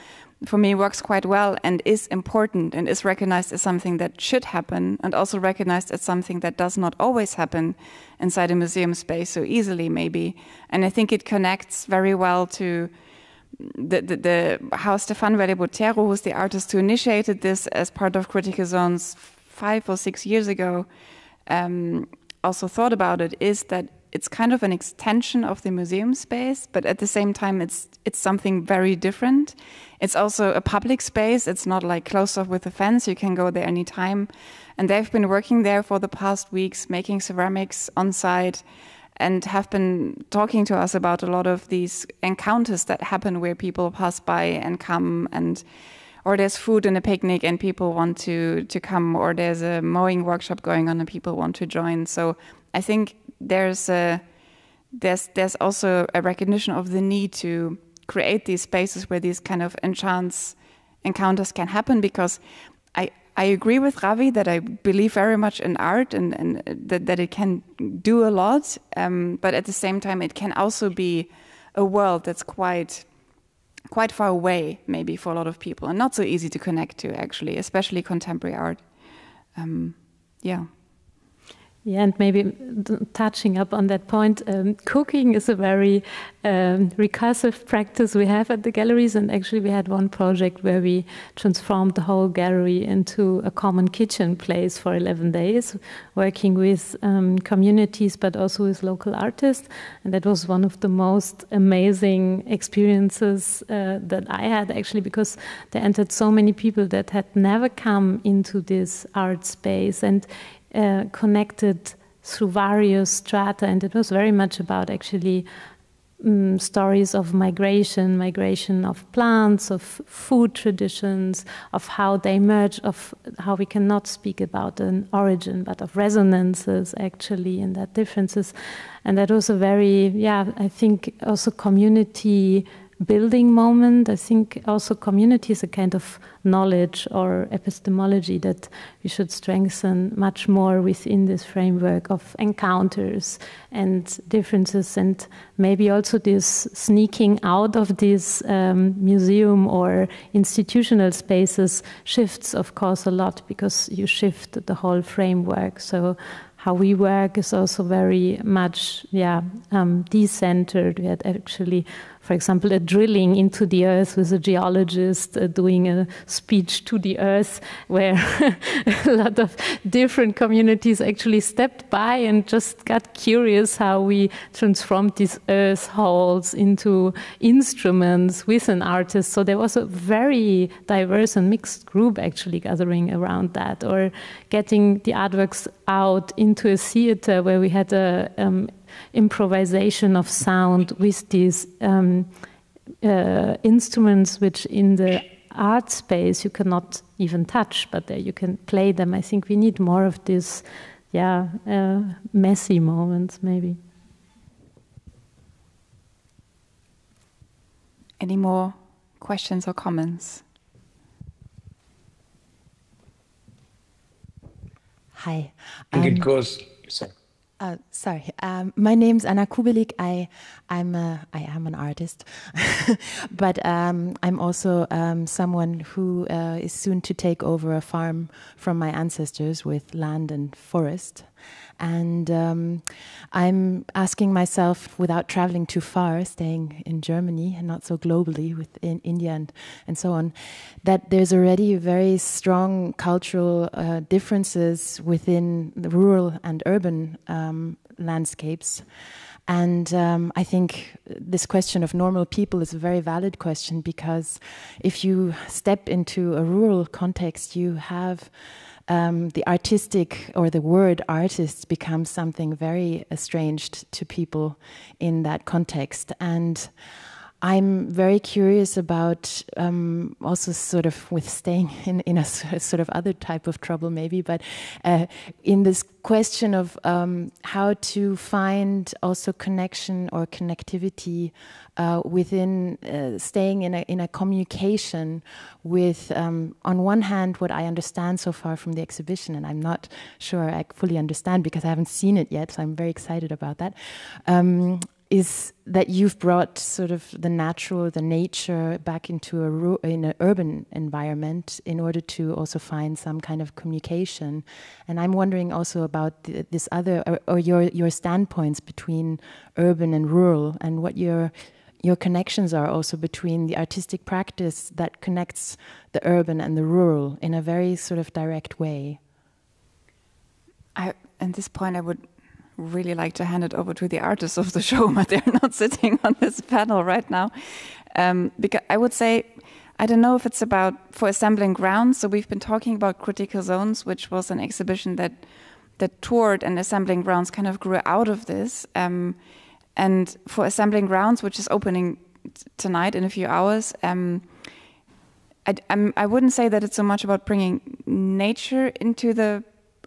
for me works quite well and is important and is recognized as something that should happen, and also recognized as something that does not always happen inside a museum space so easily maybe. And I think it connects very well to the how Stefan Botero, who's the artist who initiated this as part of Critical Zones 5 or 6 years ago, also thought about it, is that it's kind of an extension of the museum space, but at the same time, it's something very different. It's also a public space. It's not like closed off with a fence. You can go there anytime. And they've been working there for the past weeks, making ceramics on site, and have been talking to us about a lot of these encounters that happen where people pass by and come, and or there's food and a picnic and people want to come, or there's a mowing workshop going on and people want to join. So I think there's also a recognition of the need to create these spaces where these kind of encounters can happen, because I agree with Ravi that I believe very much in art and that it can do a lot, but at the same time it can also be a world that's quite far away maybe for a lot of people and not so easy to connect to, actually, especially contemporary art. Yeah, and maybe touching up on that point, cooking is a very recursive practice we have at the galleries, and actually we had one project where we transformed the whole gallery into a common kitchen place for 11 days, working with communities but also with local artists, and that was one of the most amazing experiences that I had, actually, because there entered so many people that had never come into this art space and connected through various strata, and it was very much about actually stories of migration of plants, of food traditions, of how they merge, of how we cannot speak about an origin, but of resonances actually, and that differences. And that was a very, I think also community building moment. I think also community is a kind of knowledge or epistemology that we should strengthen much more within this framework of encounters and differences, and maybe also this sneaking out of this museum or institutional spaces shifts, of course, a lot, because you shift the whole framework. So how we work is also very much, decentered. We had actually, for example, a drilling into the earth with a geologist doing a speech to the earth, where a lot of different communities actually stepped by and just got curious how we transformed these earth holes into instruments with an artist. So there was a very diverse and mixed group actually gathering around that, or getting the artworks out into a theater where we had a improvisation of sound with these instruments which in the art space you cannot even touch, but there you can play them. I think we need more of this, messy moments maybe. Any more questions or comments? Hi. I think it goes. Sorry. My name's Anna Kubelik. I am an artist, but I'm also someone who is soon to take over a farm from my ancestors with land and forest. And I'm asking myself, without traveling too far, staying in Germany and not so globally within India and so on, that there's already very strong cultural differences within the rural and urban landscapes. And I think this question of normal people is a very valid question, because if you step into a rural context, you have the artistic, or the word artist, becomes something very estranged to people in that context. And I'm very curious about also sort of with staying in a sort of other type of trouble maybe, but in this question of how to find also connection or connectivity within staying in a communication with, on one hand, what I understand so far from the exhibition, and I'm not sure I fully understand because I haven't seen it yet, so I'm very excited about that, is that you've brought sort of the natural, the nature back into an urban environment in order to also find some kind of communication. And I'm wondering also about this other, or your standpoints between urban and rural, and what your connections are also between the artistic practice that connects the urban and the rural in a very sort of direct way. At this point, I would really like to hand it over to the artists of the show, but they're not sitting on this panel right now. Because I would say, I don't know if it's about for assembling grounds. So we've been talking about Critical Zones, which was an exhibition that toured, and assembling grounds kind of grew out of this. And for assembling grounds, which is opening tonight in a few hours, I wouldn't say that it's so much about bringing nature into the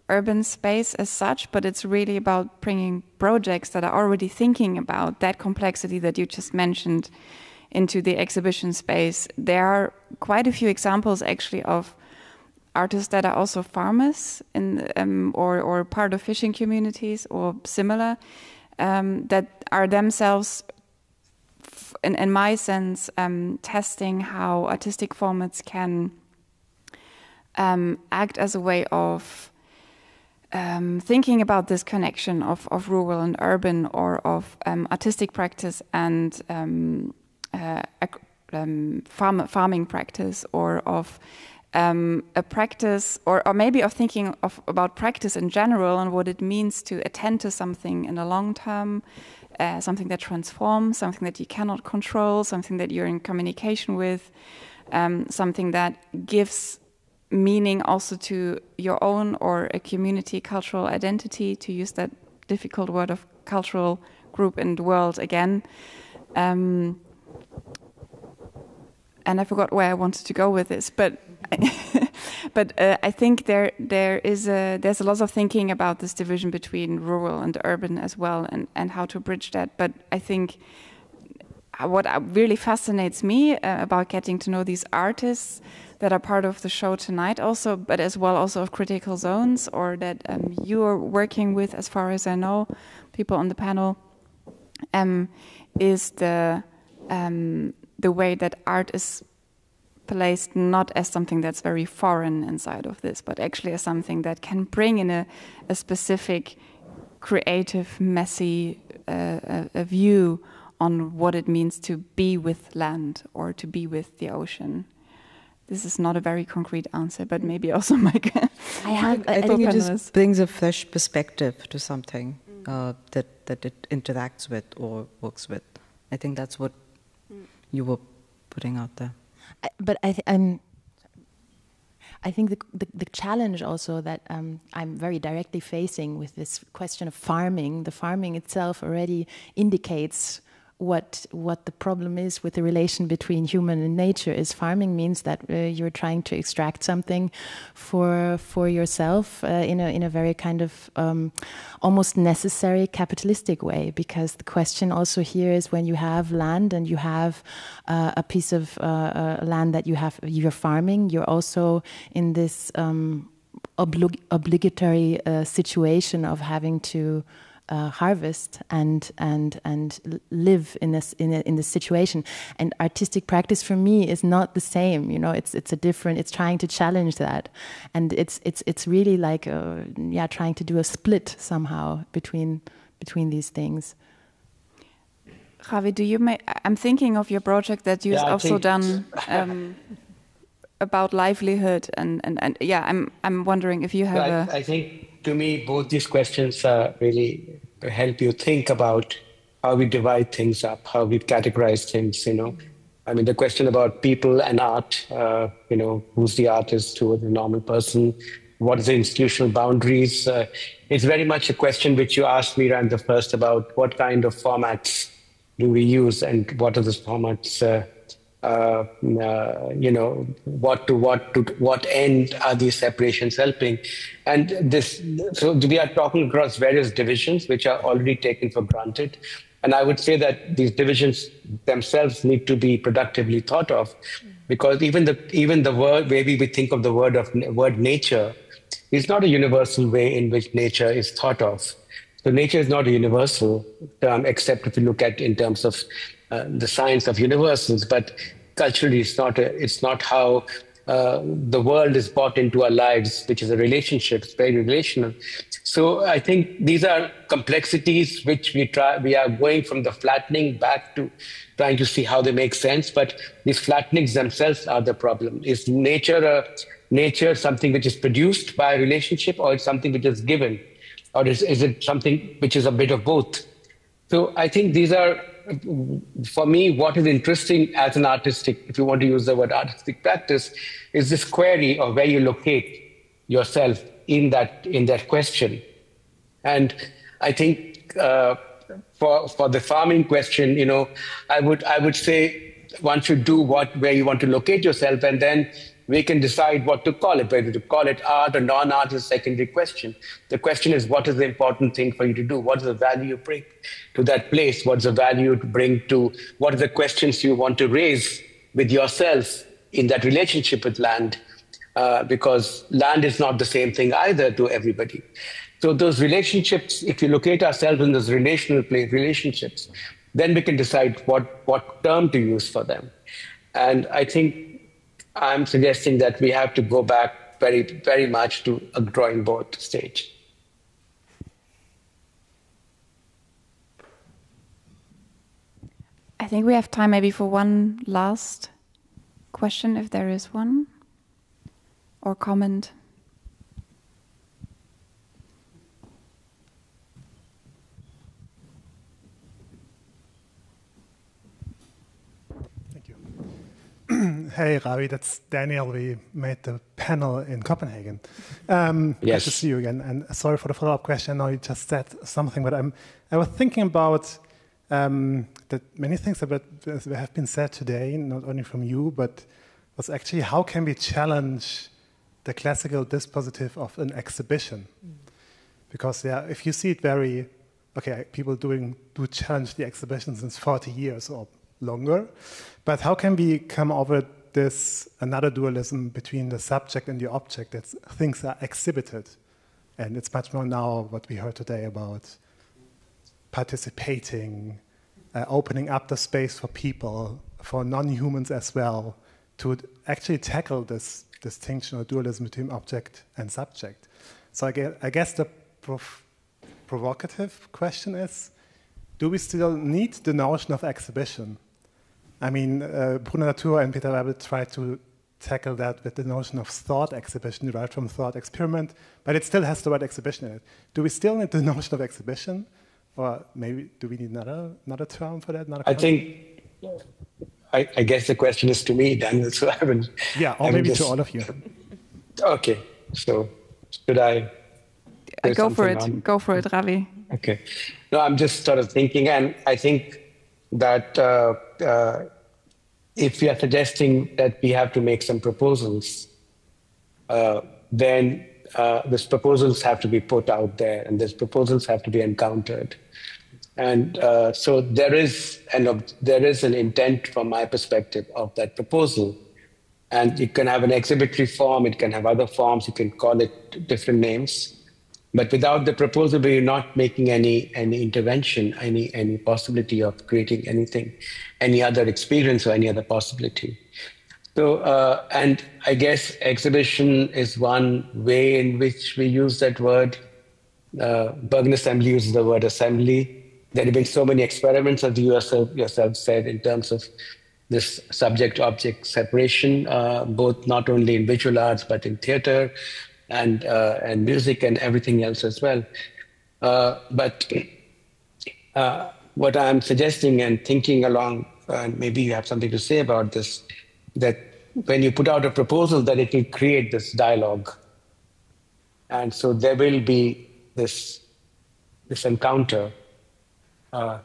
urban space as such, but it's really about bringing projects that are already thinking about that complexity that you just mentioned into the exhibition space. There are quite a few examples actually of artists that are also farmers or part of fishing communities or similar, that are themselves, in my sense, testing how artistic formats can act as a way of thinking about this connection of rural and urban, or of artistic practice and farming practice, or of a practice, or maybe of thinking about practice in general and what it means to attend to something in the long term, something that transforms, something that you cannot control, something that you're in communication with, something that gives meaning also to your own or a community cultural identity, to use that difficult word of cultural group and world again. And I forgot where I wanted to go with this, but I think there's a lot of thinking about this division between rural and urban as well, and how to bridge that. But I think what really fascinates me about getting to know these artists that are part of the show tonight also, but as well also of Critical Zones, or that you are working with, as far as I know, people on the panel, is the way that art is placed not as something that's very foreign inside of this, but actually as something that can bring in a specific creative, messy a view on what it means to be with land or to be with the ocean. This is not a very concrete answer, but maybe also Mike. I think it just brings a fresh perspective to something that it interacts with or works with. I think that's what you were putting out there. But I think the challenge also that I'm very directly facing with this question of farming, the farming itself already indicates what the problem is with the relation between human and nature. Is farming means that you're trying to extract something for yourself in a very kind of almost necessary capitalistic way, because the question also here is, when you have land and you have a piece of land that you're farming, you're also in this obligatory situation of having to harvest and live in this situation. And artistic practice for me is not the same. You know, it's a different. It's trying to challenge that, and it's really like trying to do a split somehow between these things. Ravi, I'm thinking of your project that you've also done about livelihood, and I'm wondering if you have I think, to me, both these questions really help you think about how we divide things up, how we categorize things, you know. I mean, the question about people and art, you know, who's the artist, who is the normal person, what is the institutional boundaries? It's very much a question which you asked me, Rand, the first, about what kind of formats do we use and what are those formats, you know, what end are these separations helping? And so we are talking across various divisions which are already taken for granted. And I would say that these divisions themselves need to be productively thought of, because even the word, maybe we think of the word nature, is not a universal way in which nature is thought of. So nature is not a universal term, except if you look at in terms of the science of universals, but culturally it's not how the world is brought into our lives, which is a relationship. It's very relational. So I think these are complexities which we are going from the flattening back to trying to see how they make sense. But these flattenings themselves are the problem. Is nature something which is produced by a relationship, or it's something which is given? Or is it something which is a bit of both? So I think these are, for me, what is interesting as an artistic, if you want to use the word artistic practice, is this query of where you locate yourself in that question. And I think for the farming question, you know, I would say one should do where you want to locate yourself, and then we can decide what to call it, whether to call it art or non-art is a secondary question. The question is, what is the important thing for you to do? What is the value you bring to that place? What's the value to bring to, what are the questions you want to raise with yourself in that relationship with land? Because land is not the same thing either to everybody. So those relationships, if you locate ourselves in those relationships, then we can decide what term to use for them. And I think I'm suggesting that we have to go back very, very much to a drawing board stage. I think we have time maybe for one last question, if there is one, or comment. Hey, Ravi, that's Daniel. We made the panel in Copenhagen. Yes. Good to see you again. And sorry for the follow-up question. I know you just said something, but I was thinking about that many things that have been said today, not only from you, but was actually how can we challenge the classical dispositive of an exhibition? Because if you see it people do challenge the exhibition since 40 years or longer. But how can we come over this another dualism between the subject and the object, that things are exhibited? And it's much more now what we heard today about participating, opening up the space for people, for non-humans as well, to actually tackle this distinction or dualism between object and subject. So I guess the provocative question is, do we still need the notion of exhibition? I mean, Bruno Latour and Peter Weber tried to tackle that with the notion of thought exhibition, derived from thought experiment, but it still has the word exhibition in it. Do we still need the notion of exhibition? Or maybe do we need another term for that? I guess the question is to me, Daniel, so I will... Yeah, or maybe to all of you. Okay, so should I... Go for it. Go for it, Ravi. Okay. No, I'm just sort of thinking, and I think that if we are suggesting that we have to make some proposals, then these proposals have to be put out there, and these proposals have to be encountered. And so there is an intent from my perspective of that proposal. And it can have an exhibitory form, it can have other forms, you can call it different names. But without the proposal, we're not making any intervention, any possibility of creating anything, any other experience or any other possibility. So, and I guess exhibition is one way in which we use that word. Bergen Assembly uses the word assembly. There have been so many experiments, as you yourself said, in terms of this subject-object separation, both not only in visual arts, but in theater, and music and everything else as well. But what I'm suggesting and thinking along, and maybe you have something to say about this, that when you put out a proposal, that it will create this dialogue. And so there will be this encounter,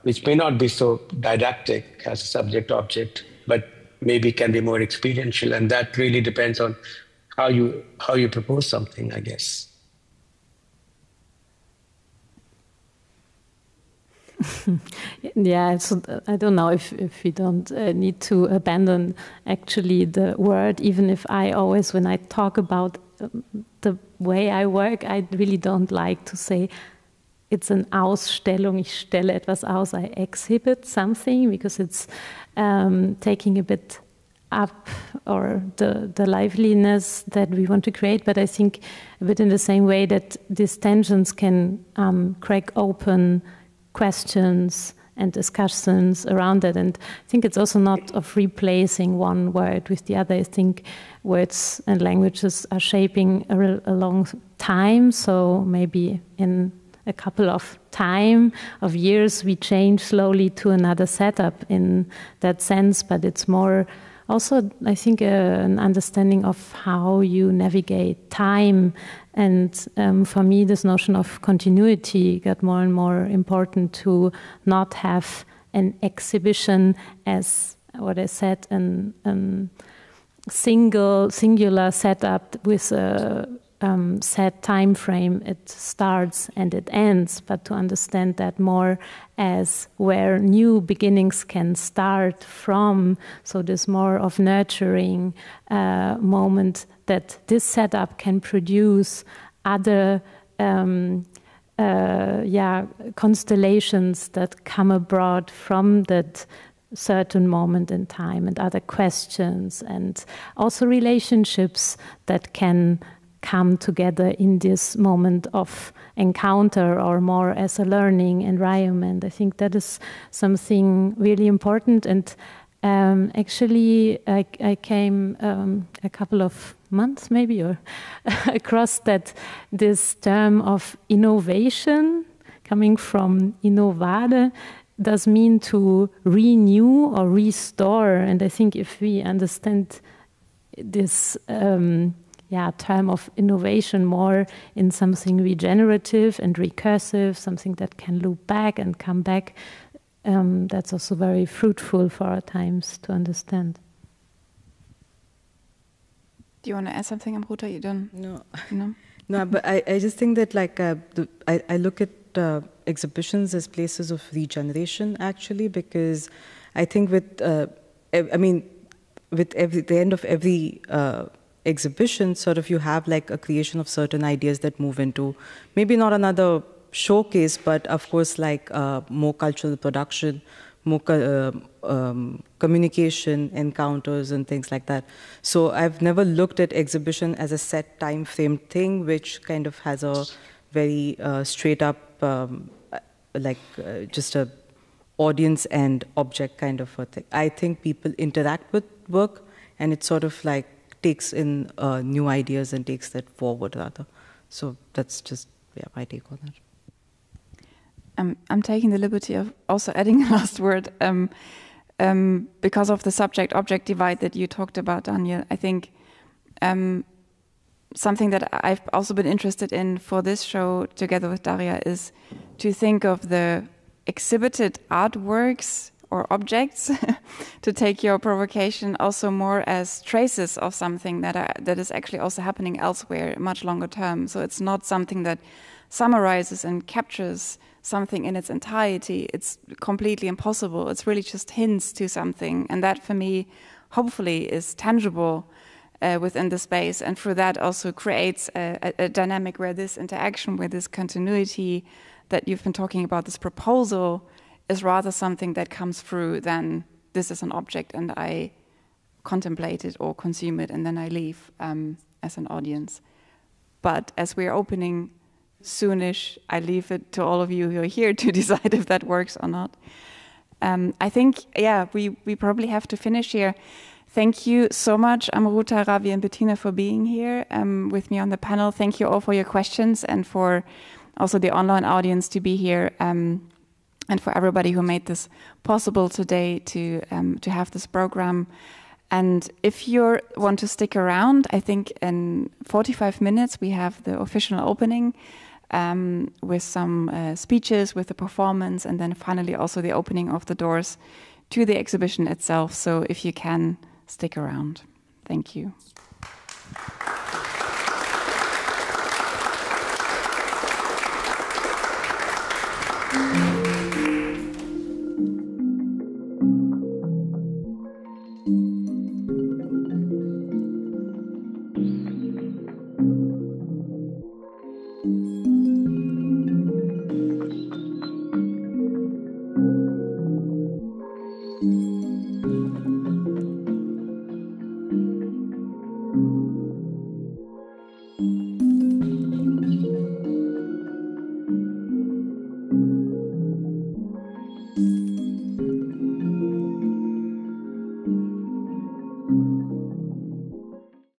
which may not be so didactic as a subject-object, but maybe can be more experiential. And that really depends on how you propose something, I guess. Yeah, so I don't know if we don't need to abandon actually the word, even if I always, when I talk about the way I work, I really don't like to say it's an Ausstellung, ich stelle etwas aus, I exhibit something, because it's taking a bit up or the liveliness that we want to create. But I think a bit in the same way that these tensions can crack open questions and discussions around it. And I think it's also not of replacing one word with the other. I think words and languages are shaping a long time, so maybe in a couple of years we change slowly to another setup in that sense, but it's more also, I think, an understanding of how you navigate time. And for me, this notion of continuity got more and more important, to not have an exhibition as, what I said, an singular setup with a set time frame. It starts and it ends, but to understand that more as where new beginnings can start from. So there's more of nurturing moment that this setup can produce other constellations that come abroad from that certain moment in time, and other questions, and also relationships that can come together in this moment of encounter, or more as a learning environment. I think that is something really important. And actually, I came a couple of months maybe or across that this term of innovation, coming from innovare, does mean to renew or restore. And I think if we understand this term of innovation more in something regenerative and recursive, something that can loop back and come back, that's also very fruitful for our times to understand. Do you want to add something, Amruta? You don't? No. No? No, but I just think that I look at exhibitions as places of regeneration, actually, because I think with, with the end of every exhibition, sort of you have like a creation of certain ideas that move into maybe not another showcase, but of course like more cultural production, more communication, encounters and things like that. So I've never looked at exhibition as a set time frame thing, which kind of has a very straight up, just a audience and object kind of a thing. I think people interact with work and it sort of like takes in new ideas and takes that forward rather. So that's just my take on that. I'm taking the liberty of also adding a last word. Because of the subject-object divide that you talked about, Daniel, I think something that I've also been interested in for this show together with Daria is to think of the exhibited artworks or objects, to take your provocation also more as traces of something that is actually also happening elsewhere, much longer term. So it's not something that summarizes and captures something in its entirety. It's completely impossible. It's really just hints to something. And that for me, hopefully, is tangible within the space. And through that also creates a dynamic where this interaction, where this continuity that you've been talking about, this proposal, is rather something that comes through than this is an object and I contemplate it or consume it and then I leave as an audience. But as we're opening soonish, I leave it to all of you who are here to decide if that works or not. I think, we probably have to finish here. Thank you so much, Amruta, Ravi, and Bettina, for being here with me on the panel. Thank you all for your questions and for also the online audience to be here, and for everybody who made this possible today to have this program. And if you want to stick around, I think in 45 minutes we have the official opening with some speeches, with the performance, and then finally also the opening of the doors to the exhibition itself. So if you can, stick around. Thank you.